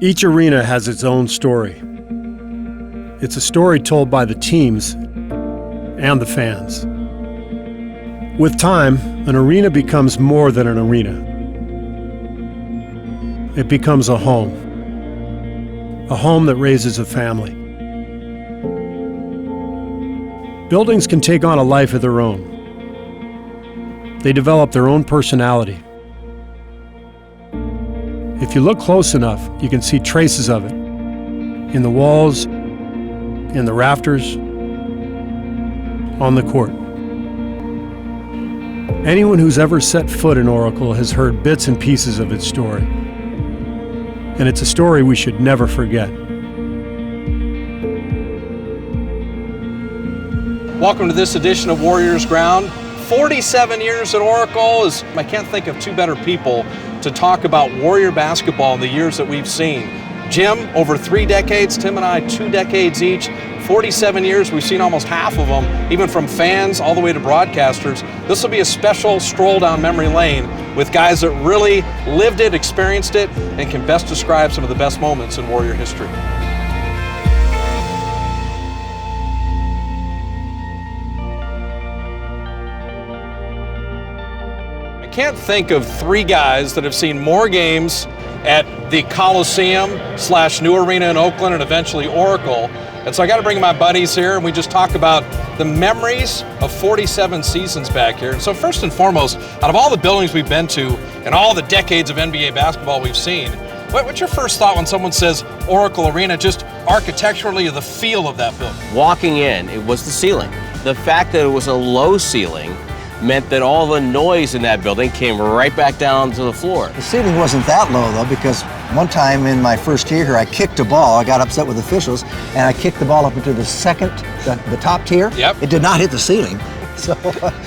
Each arena has its own story. It's a story told by the teams and the fans. With time, an arena becomes more than an arena. It becomes a home that raises a family. Buildings can take on a life of their own. They develop their own personality. If you look close enough, you can see traces of it in the walls, in the rafters, on the court. Anyone who's ever set foot in Oracle has heard bits and pieces of its story. And it's a story we should never forget. Welcome to this edition of Warriors Ground. 47 years at Oracle. I can't think of two better people to talk about Warrior basketball in the years that we've seen. Jim, over 3 decades, Tim and I, 2 decades each. 47 years, we've seen almost half of them, even from fans all the way to broadcasters. This will be a special stroll down memory lane with guys that really lived it, experienced it, and can best describe some of the best moments in Warrior history. I can't think of 3 guys that have seen more games at the Coliseum/New Arena in Oakland and eventually Oracle. And so I got to bring my buddies here and we just talk about the memories of 47 seasons back here. So first and foremost, out of all the buildings we've been to and all the decades of NBA basketball we've seen, what's your first thought when someone says Oracle Arena, just architecturally, the feel of that building? Walking in, it was the ceiling. The fact that it was a low ceiling meant that all the noise in that building came right back down to the floor. The ceiling wasn't that low, though, because one time in my first year here, I kicked a ball. I got upset with officials, and I kicked the ball up into the top tier. Yep. It did not hit the ceiling. So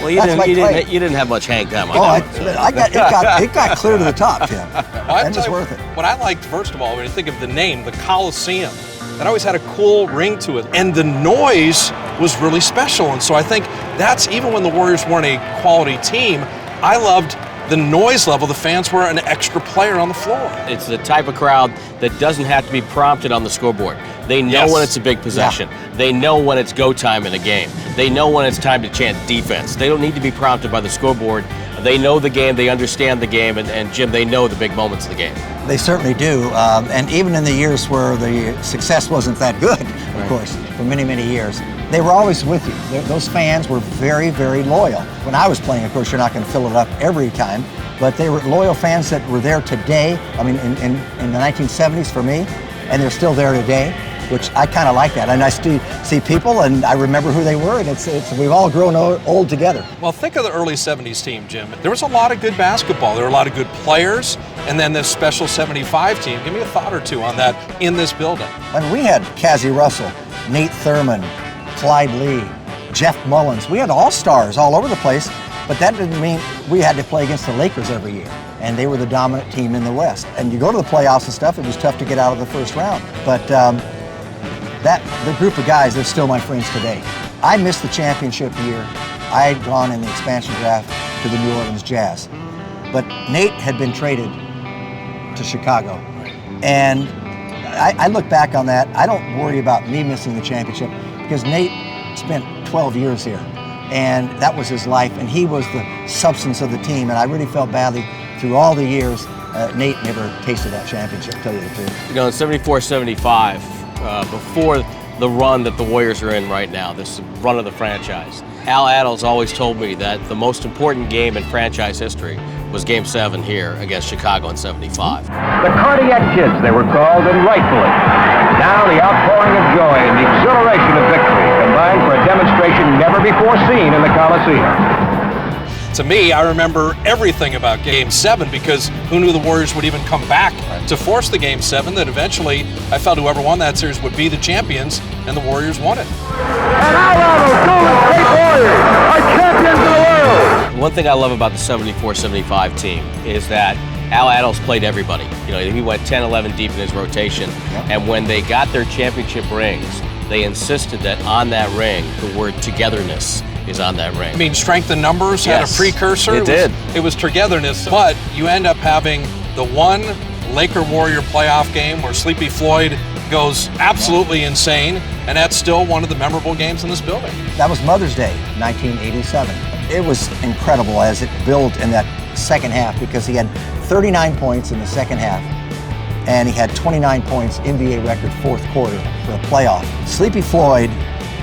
well, you didn't have much hang time on that. It got clear to the top, Tim. And it's worth it. What I liked, first of all, when you think of the name, the Coliseum, it always had a cool ring to it. And the noise was really special. And so I think that's, even when the Warriors weren't a quality team, I loved the noise level. The fans were an extra player on the floor. It's the type of crowd that doesn't have to be prompted on the scoreboard. They know when it's a big possession. Yeah. They know when it's go time in a game. They know when it's time to chant defense. They don't need to be prompted by the scoreboard. They know the game, they understand the game, and Jim, they know the big moments of the game. They certainly do, and even in the years where the success wasn't that good, of course, for many, many years, they were always with you. Those fans were very, very loyal. When I was playing, of course, you're not going to fill it up every time, but they were loyal fans that were there today, I mean, in the 1970s for me, and they're still there today, which I kind of like that. And I still see people, and I remember who they were, and we've all grown old together. Well, think of the early 70s team, Jim. There was a lot of good basketball. There were a lot of good players, and then this special 75 team. Give me a thought or two on that in this building. When we had Cassie Russell, Nate Thurman, Clyde Lee, Jeff Mullins, we had all-stars all over the place, but that didn't mean we had to play against the Lakers every year. And they were the dominant team in the West. And you go to the playoffs and stuff, it was tough to get out of the first round. But the group of guys, they're still my friends today. I missed the championship year. I had gone in the expansion draft to the New Orleans Jazz. But Nate had been traded to Chicago. And I look back on that, I don't worry about me missing the championship because Nate spent 12 years here. And that was his life, and he was the substance of the team. And I really felt badly through all the years, Nate never tasted that championship, to tell you the truth. You know, in 74-75, before the run that the Warriors are in right now, this run of the franchise, Al Attles always told me that the most important game in franchise history was Game 7 here against Chicago in 75. The Cardiac Kids, they were called, and rightfully. Now the outpouring of joy and the exhilaration of victory combined for a demonstration never before seen in the Coliseum. To me, I remember everything about Game 7 because who knew the Warriors would even come back to force the Game 7, that eventually I felt whoever won that series would be the champions, and the Warriors won it. And our Golden State Warriors are champions of the world! One thing I love about the 74-75 team is that Al Attles played everybody. You know, he went 10, 11 deep in his rotation, and when they got their championship rings, they insisted that on that ring, the word togetherness is on that ring. I mean, strength in numbers had a precursor. It did. It was togetherness, but you end up having the one Laker-Warrior playoff game where Sleepy Floyd goes absolutely insane, and that's still one of the memorable games in this building. That was Mother's Day, 1987. It was incredible as it built in that second half because he had 39 points in the second half, and he had 29 points, NBA record fourth quarter for a playoff. Sleepy Floyd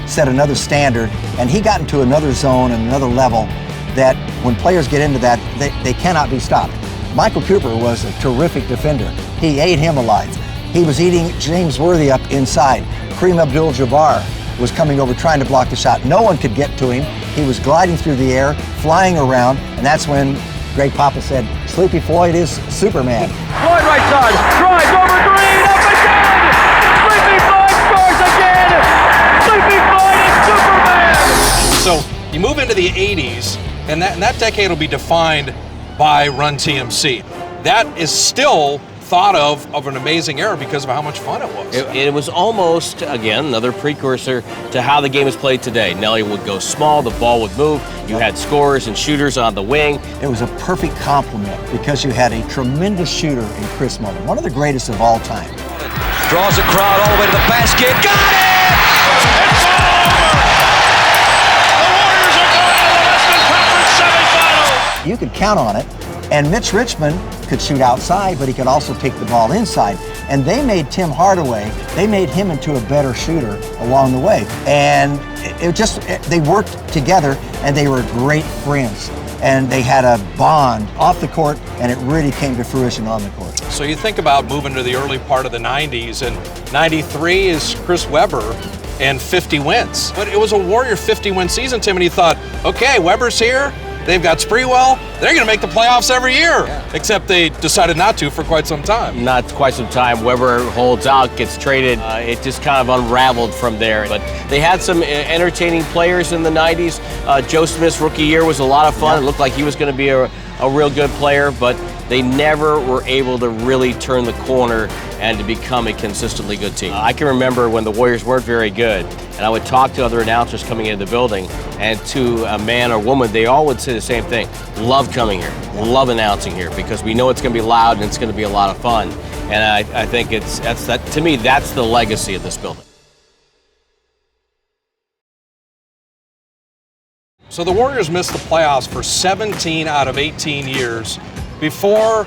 set another standard, and he got into another zone and another level that when players get into that, they cannot be stopped. Michael Cooper was a terrific defender. He ate him alive. He was eating James Worthy up inside. Kareem Abdul-Jabbar was coming over trying to block the shot. No one could get to him. He was gliding through the air, flying around, and that's when Greg Papa said, Sleepy Floyd is Superman. Floyd right side, drives over Green, up and down! Sleepy Floyd scores again! Sleepy Floyd is Superman! So you move into the 80s, and that decade will be defined by Run TMC. That is still thought of an amazing era because of how much fun it was. It was almost, again, another precursor to how the game is played today. Nelly would go small, the ball would move, you had scorers and shooters on the wing. It was a perfect complement because you had a tremendous shooter in Chris Mullin, one of the greatest of all time. Draws the crowd all the way to the basket. Got it! It's over! The Warriors are going to the Western Conference semifinals! You could count on it. And Mitch Richmond could shoot outside, but he could also take the ball inside. And they made Tim Hardaway, they made him into a better shooter along the way. And they worked together, and they were great friends. And they had a bond off the court, and it really came to fruition on the court. So you think about moving to the early part of the 90s, and 93 is Chris Webber and 50 wins. But it was a Warrior 50-win season, Tim, and you thought, okay, Webber's here, they've got Sprewell, they're going to make the playoffs every year. Yeah. Except they decided not to for quite some time. Not quite some time. Webber holds out, gets traded. It just kind of unraveled from there. But they had some entertaining players in the 90s. Joe Smith's rookie year was a lot of fun. Yeah. It looked like he was going to be a real good player, but they never were able to really turn the corner and to become a consistently good team. I can remember when the Warriors weren't very good, and I would talk to other announcers coming into the building, and to a man or woman, they all would say the same thing. Love coming here, love announcing here, because we know it's going to be loud and it's going to be a lot of fun. And I think to me, that's the legacy of this building. So the Warriors missed the playoffs for 17 out of 18 years before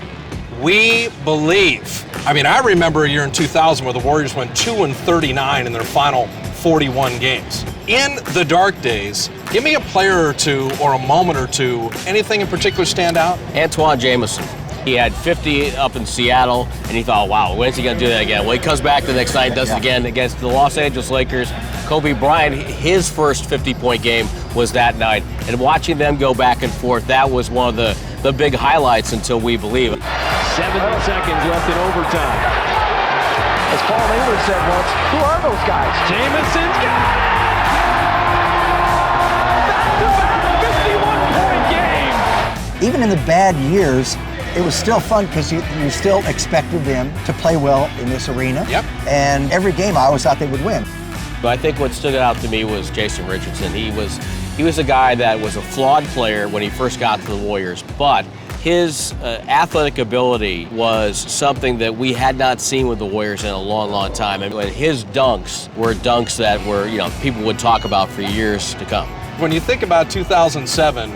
we believe. I mean, I remember a year in 2000 where the Warriors went 2-39 in their final 41 games. In the dark days, give me a player or two or a moment or two. Anything in particular stand out? Antoine Jameson. He had 50 up in Seattle, and he thought, wow, when's he going to do that again? Well, he comes back the next night, does it again against the Los Angeles Lakers. Kobe Bryant, his first 50-point game was that night. And watching them go back and forth, that was one of the big highlights until we believe. 7 seconds left in overtime. As Paul Engler said once, who are those guys? Jameson's got it! Back-to-back 51-point game! Even in the bad years, it was still fun because you still expected them to play well in this arena. Yep. And every game I always thought they would win. But I think what stood out to me was Jason Richardson. He was a guy that was a flawed player when he first got to the Warriors, but his athletic ability was something that we had not seen with the Warriors in a long, long time. And his dunks were dunks that were, people would talk about for years to come. When you think about 2007,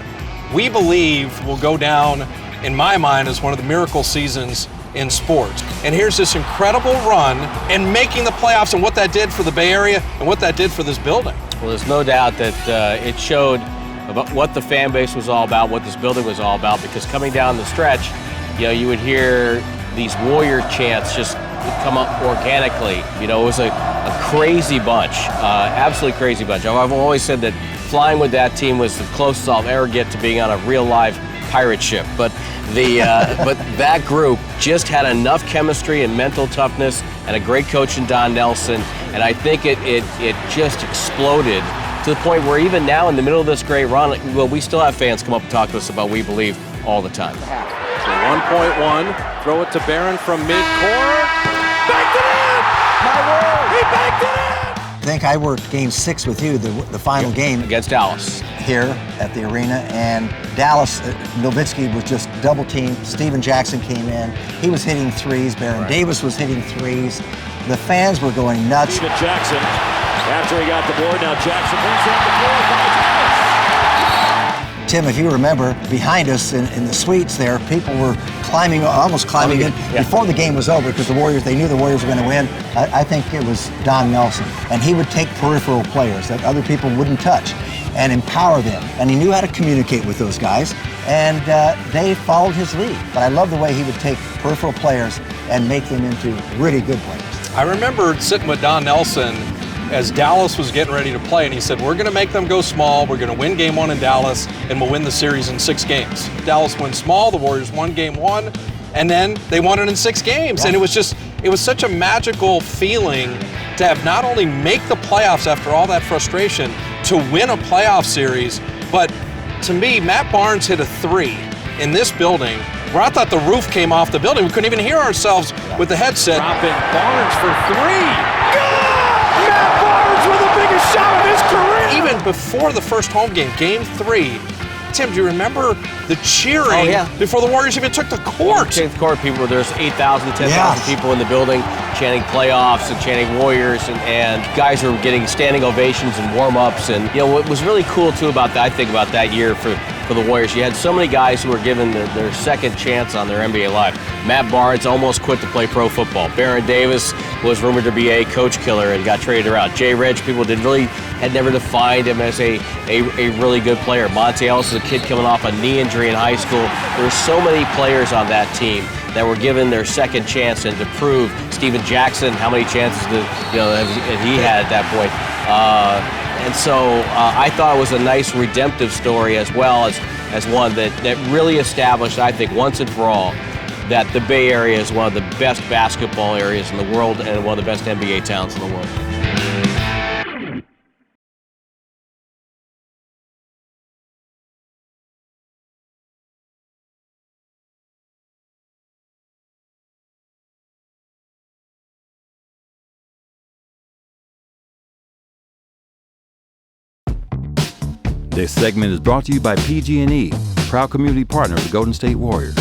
we believe will go down, in my mind, as one of the miracle seasons in sports. And here's this incredible run and making the playoffs and what that did for the Bay Area and what that did for this building. Well, there's no doubt that it showed about what the fan base was all about, what this building was all about, because coming down the stretch, you would hear these Warrior chants just come up organically. It was a crazy bunch, absolutely crazy bunch. I've always said that flying with that team was the closest I'll ever get to being on a real live pirate ship. But but that group just had enough chemistry and mental toughness and a great coach in Don Nelson, and I think it just exploded to the point where even now in the middle of this great run, we still have fans come up and talk to us about We Believe all the time. So 1.1, throw it to Barron from mid-court. Backed it in! My word, he backed it in! I think I worked game 6 with you, the final game. Against Dallas. here at the arena, and Dallas, Nowitzki was just double teamed. Steven Jackson came in. He was hitting threes. Baron Davis was hitting threes. The fans were going nuts. Steven Jackson, after he got the board, now Jackson brings down the floor, finds Dallas. Tim, if you remember, behind us in the suites there, people were climbing, almost climbing in before the game was over, because the Warriors, they knew the Warriors were going to win. I think it was Don Nelson. And he would take peripheral players that other people wouldn't touch and empower them. And he knew how to communicate with those guys, and they followed his lead. But I love the way he would take peripheral players and make them into really good players. I remember sitting with Don Nelson as Dallas was getting ready to play, and he said, we're going to make them go small, we're going to win game 1 in Dallas, and we'll win the series in 6 games. Dallas went small, the Warriors won game 1, and then they won it in 6 games. And it was such a magical feeling to have not only make the playoffs after all that frustration, to win a playoff series, but to me, Matt Barnes hit a 3 in this building where I thought the roof came off the building. We couldn't even hear ourselves with the headset. Dropping Barnes for 3. Matt Barnes with the biggest shot of his career! Even before the first home game, game 3, Tim, do you remember the cheering before the Warriors even took the court? Took the court, there's 8,000, 10,000 people in the building chanting playoffs and chanting Warriors, and guys were getting standing ovations and warm-ups. And what was really cool too about that, I think about that year for the Warriors, you had so many guys who were given their second chance on their NBA life. Matt Barnes almost quit to play pro football. Baron Davis was rumored to be a coach killer and got traded around. Jay Rich, people had never defined him as a really good player. Monte Ellis is a kid coming off a knee injury in high school. There were so many players on that team that were given their second chance, and to prove Steven Jackson, how many chances had he had at that point. And so I thought it was a nice redemptive story, as well as one that really established, I think, once and for all, that the Bay Area is one of the best basketball areas in the world and one of the best NBA towns in the world. This segment is brought to you by PG&E, proud community partner of the Golden State Warriors.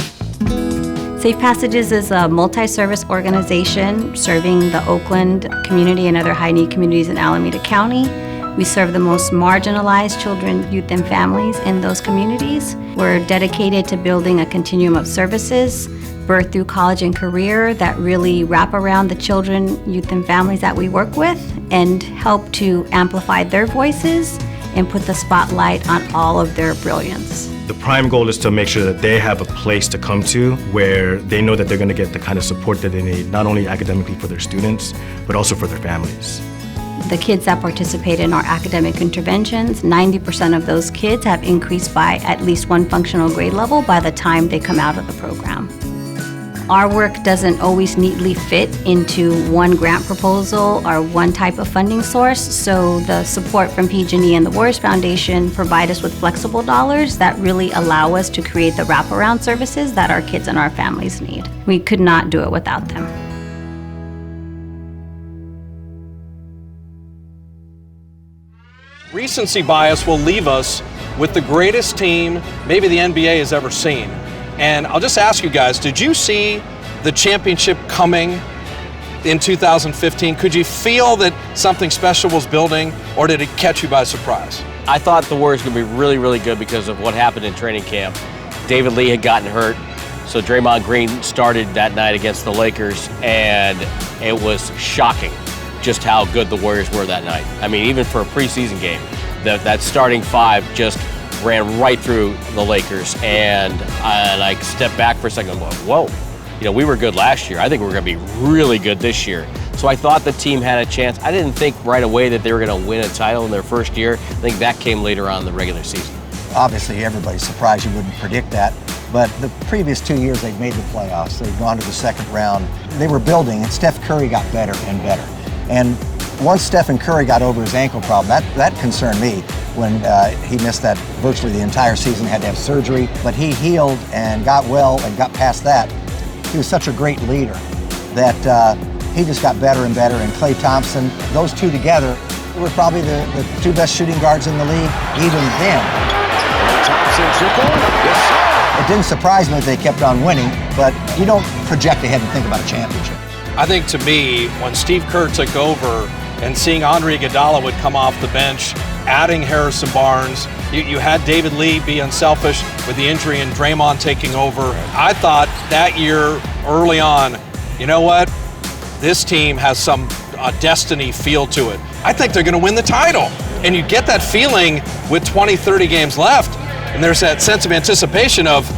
Safe Passages is a multi-service organization serving the Oakland community and other high-need communities in Alameda County. We serve the most marginalized children, youth, and families in those communities. We're dedicated to building a continuum of services, birth through college and career, that really wrap around the children, youth, and families that we work with and help to amplify their voices and put the spotlight on all of their brilliance. The prime goal is to make sure that they have a place to come to where they know that they're going to get the kind of support that they need, not only academically for their students, but also for their families. The kids that participate in our academic interventions, 90% of those kids have increased by at least one functional grade level by the time they come out of the program. Our work doesn't always neatly fit into one grant proposal or one type of funding source, so the support from PG&E and the Warriors Foundation provide us with flexible dollars that really allow us to create the wraparound services that our kids and our families need. We could not do it without them. Recency bias will leave us with the greatest team maybe the NBA has ever seen. And I'll just ask you guys, did you see the championship coming in 2015? Could you feel that something special was building, or did it catch you by surprise? I thought the Warriors were going to be really, really good because of what happened in training camp. David Lee had gotten hurt, so Draymond Green started that night against the Lakers, and it was shocking just how good the Warriors were that night. I mean, even for a preseason game, that starting five just ran right through the Lakers, and I stepped back for a second and went, whoa, we were good last year. I think we're going to be really good this year. So I thought the team had a chance. I didn't think right away that they were going to win a title in their first year. I think that came later on in the regular season. Obviously, everybody's surprised you wouldn't predict that, but the previous 2 years they've made the playoffs. They've gone to the second round. They were building, and Steph Curry got better and better. And once Stephen Curry got over his ankle problem, that concerned me when he missed that virtually the entire season, had to have surgery, but he healed and got well and got past that. He was such a great leader that he just got better and better, and Klay Thompson, those two together were probably the two best shooting guards in the league, even then. Thompson triple. Yes, sir. It didn't surprise me that they kept on winning, but you don't project ahead and think about a championship. I think to me, when Steve Kerr took over and seeing Andre Iguodala would come off the bench, adding Harrison Barnes, you had David Lee be unselfish with the injury and Draymond taking over. I thought that year early on, you know what? This team has some destiny feel to it. I think they're going to win the title. And you get that feeling with 20, 30 games left, and there's that sense of anticipation of,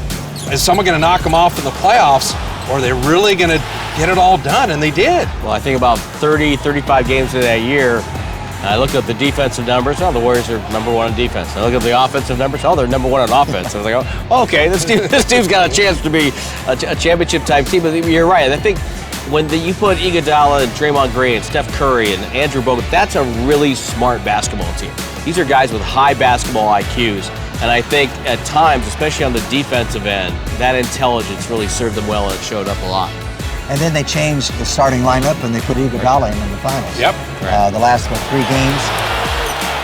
is someone going to knock them off in the playoffs, or are they really going to get it all done? And they did. Well, I think about 30, 35 games of that year, I looked at the defensive numbers. Oh, the Warriors are number one in defense. I look at the offensive numbers. Oh, they're number one on offense. I was like, oh, okay, this team's got a chance to be a championship-type team. But you're right. I think when you put Iguodala and Draymond Green and Steph Curry and Andrew Bogut, that's a really smart basketball team. These are guys with high basketball IQs. And I think at times, especially on the defensive end, that intelligence really served them well and it showed up a lot. And then they changed the starting lineup and they put Iguodala in the finals. Yep. The last 3 games.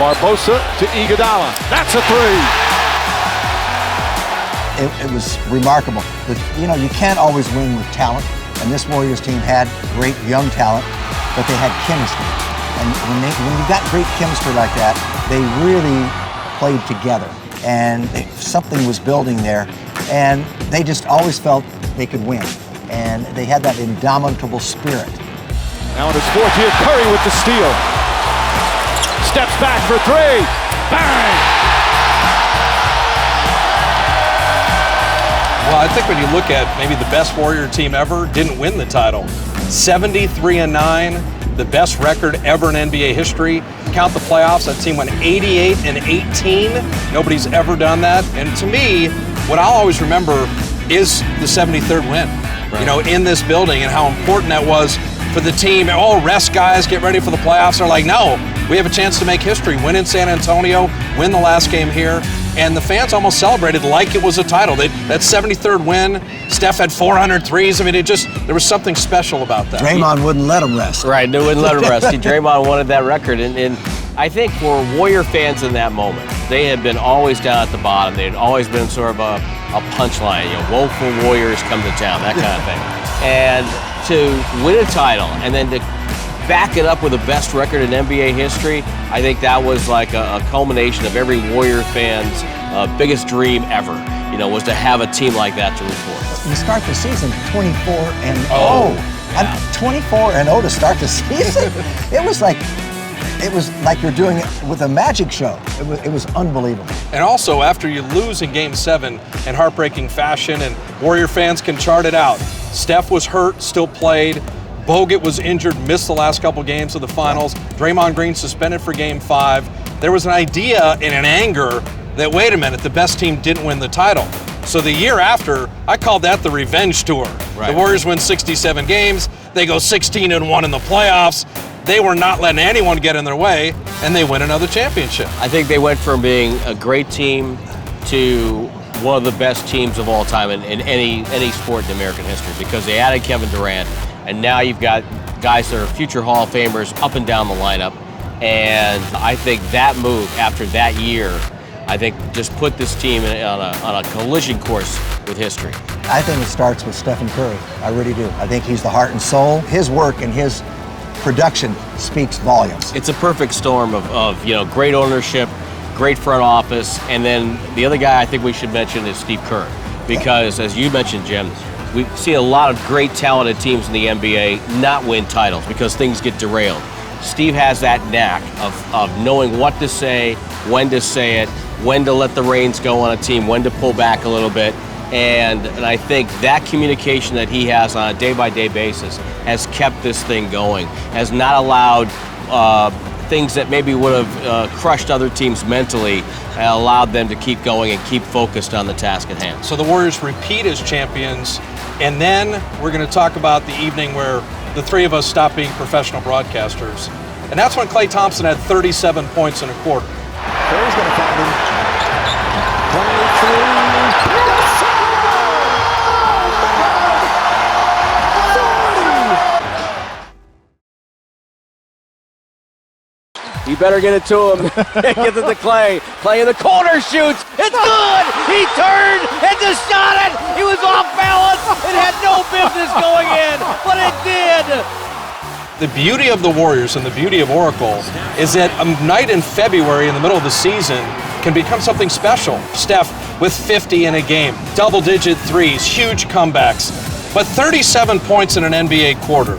Barbosa to Iguodala. That's a three. It was remarkable. But, you can't always win with talent. And this Warriors team had great young talent, but they had chemistry. And when you got great chemistry like that, they really played together. And something was building there. And they just always felt they could win. And they had that indomitable spirit. Now it is fourth year. Curry with the steal. Steps back for three. Bang! Well, I think when you look at maybe the best Warrior team ever, didn't win the title. 73-9, the best record ever in NBA history. Count the playoffs, that team went 88-18. Nobody's ever done that. And to me, what I'll always remember is the 73rd win. Right. In this building and how important that was for the team. Oh, rest guys, get ready for the playoffs. They're like, no, we have a chance to make history. Win in San Antonio, win the last game here. And the fans almost celebrated like it was a title. That 73rd win, Steph had 400 threes. I mean, there was something special about that. Draymond wouldn't let him rest. Right, they wouldn't let him rest. Draymond wanted that record. And I think for Warrior fans in that moment, they had been always down at the bottom. They had always been sort of a punchline, woeful Warriors come to town, that kind of thing. And to win a title and then to back it up with the best record in NBA history, I think that was like a culmination of every Warrior fan's biggest dream ever, was to have a team like that to root for. You start the season 24-0. Oh. 24-0 to start the season? It was like you're doing it with a magic show. It was unbelievable. And also, after you lose in Game 7 in heartbreaking fashion, and Warrior fans can chart it out, Steph was hurt, still played. Bogut was injured, missed the last couple games of the finals. Draymond Green suspended for Game 5. There was an idea and an anger that, wait a minute, the best team didn't win the title. So the year after, I called that the revenge tour. Right. The Warriors win 67 games. They go 16-1 in the playoffs. They were not letting anyone get in their way, and they win another championship. I think they went from being a great team to one of the best teams of all time in any sport in American history, because they added Kevin Durant, and now you've got guys that are future Hall of Famers up and down the lineup. And I think that move after that year, I think just put this team on a collision course with history. I think it starts with Stephen Curry. I really do. I think he's the heart and soul. His work and his production speaks volumes. It's a perfect storm of great ownership, great front office, and then the other guy I think we should mention is Steve Kerr, because as you mentioned, Jim, we see a lot of great talented teams in the NBA not win titles because things get derailed. Steve has that knack of knowing what to say, when to say it, when to let the reins go on a team, when to pull back a little bit. And I think that communication that he has on a day-by-day basis has kept this thing going, has not allowed things that maybe would have crushed other teams mentally, and allowed them to keep going and keep focused on the task at hand. So the Warriors repeat as champions, and then we're going to talk about the evening where the three of us stopped being professional broadcasters. And that's when Klay Thompson had 37 points in a quarter. Curry's going to find him. 23. He better get it to him. Gets it to Clay. Clay in the corner, shoots. It's good. He turned and just shot it. He was off balance. It had no business going in, but it did. The beauty of the Warriors and the beauty of Oracle is that a night in February in the middle of the season can become something special. Steph with 50 in a game, double-digit threes, huge comebacks, but 37 points in an NBA quarter.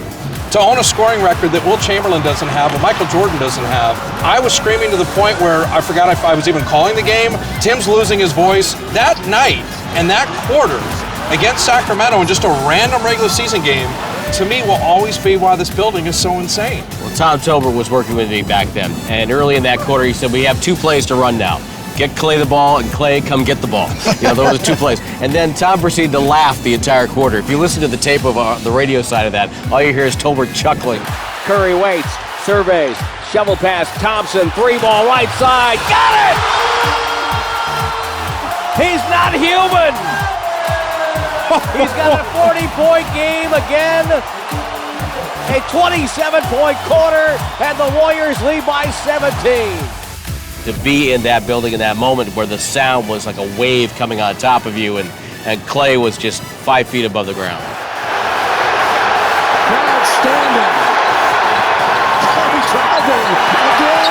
To own a scoring record that Will Chamberlain doesn't have, or Michael Jordan doesn't have. I was screaming to the point where I forgot if I was even calling the game. Tim's losing his voice. That night and that quarter against Sacramento in just a random regular season game, to me, will always be why this building is so insane. Well, Tom Tolbert was working with me back then, and early in that quarter he said, we have 2 plays to run now. Get Clay the ball, and Clay, come get the ball. Those are 2 plays. And then Tom proceeded to laugh the entire quarter. If you listen to the tape of the radio side of that, all you hear is Tolbert chuckling. Curry waits, surveys, shovel pass, Thompson, 3-ball right side, got it! He's not human! He's got a 40-point game again, a 27-point quarter, and the Warriors lead by 17. To be in that building in that moment where the sound was like a wave coming on top of you, and Clay was just 5 feet above the ground. Crowd standing. Clay driving again.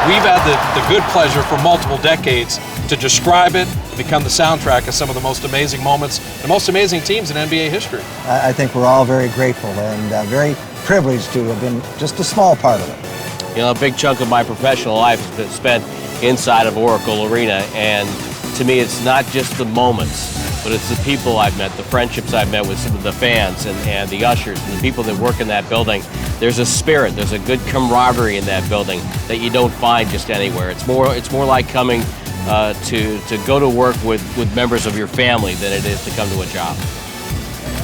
We've had the good pleasure for multiple decades to describe it, become the soundtrack of some of the most amazing moments, the most amazing teams in NBA history. I think we're all very grateful and very privileged to have been just a small part of it. A big chunk of my professional life has been spent inside of Oracle Arena, and to me it's not just the moments, but it's the people I've met, the friendships I've met with some of the fans and the ushers and the people that work in that building. There's a spirit, there's a good camaraderie in that building that you don't find just anywhere. It's more like coming to go to work with members of your family than it is to come to a job.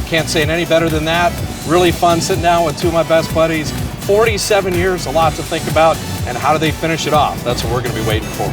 Can't say it any better than that. Really fun sitting down with 2 of my best buddies. 47 years, a lot to think about, and how do they finish it off? That's what we're going to be waiting for.